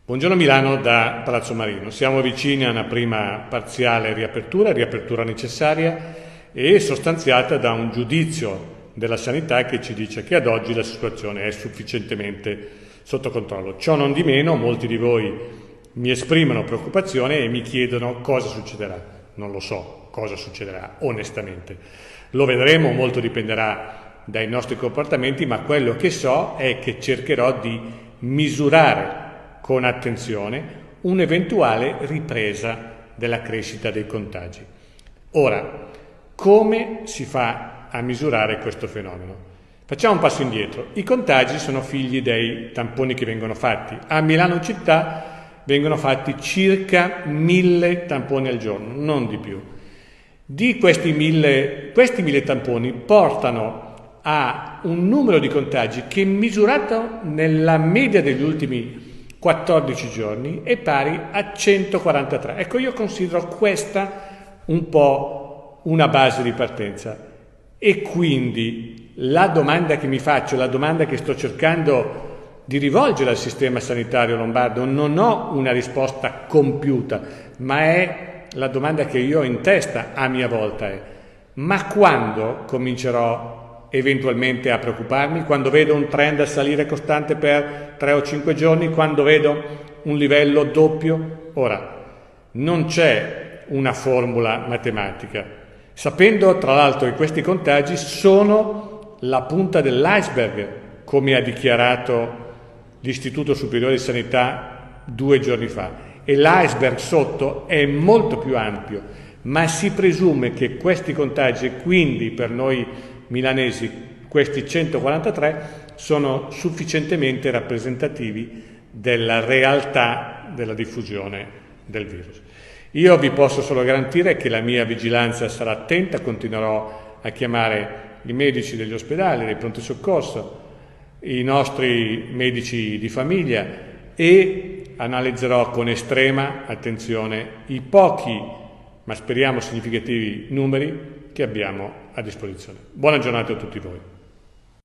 Buongiorno Milano da Palazzo Marino. Siamo vicini a una prima parziale riapertura necessaria e sostanziata da un giudizio della sanità che ci dice che ad oggi la situazione è sufficientemente sotto controllo. Ciò non di meno, molti di voi mi esprimono preoccupazione e mi chiedono cosa succederà. Non lo so cosa succederà, onestamente. Lo vedremo, molto dipenderà dai nostri comportamenti, ma quello che so è che cercherò di misurare con attenzione un'eventuale ripresa della crescita dei contagi. Ora, come si fa a misurare questo fenomeno? Facciamo un passo indietro. I contagi sono figli dei tamponi che vengono fatti. A Milano città vengono fatti circa 1000 tamponi al giorno, non di più. Di questi 1000 tamponi portano a un numero di contagi che, misurato nella media degli ultimi 14 giorni, è pari a 143. Ecco, io considero questa un po' una base di partenza e quindi la domanda che mi faccio, la domanda che sto cercando di rivolgere al sistema sanitario lombardo, non ho una risposta compiuta, ma è la domanda che io ho in testa a mia volta è: ma quando comincerò eventualmente a preoccuparmi? Quando vedo un trend a salire costante per 3 o 5 giorni, quando vedo un livello doppio? Ora, non c'è una formula matematica, sapendo tra l'altro che questi contagi sono la punta dell'iceberg, come ha dichiarato l'Istituto Superiore di Sanità 2 giorni fa, e l'iceberg sotto è molto più ampio, ma si presume che questi contagi, e quindi per noi milanesi questi 143, sono sufficientemente rappresentativi della realtà della diffusione del virus. Io vi posso solo garantire che la mia vigilanza sarà attenta, continuerò a chiamare i medici degli ospedali, dei pronto soccorso, i nostri medici di famiglia e analizzerò con estrema attenzione i pochi, ma speriamo significativi, numeri che abbiamo a disposizione. Buona giornata a tutti voi.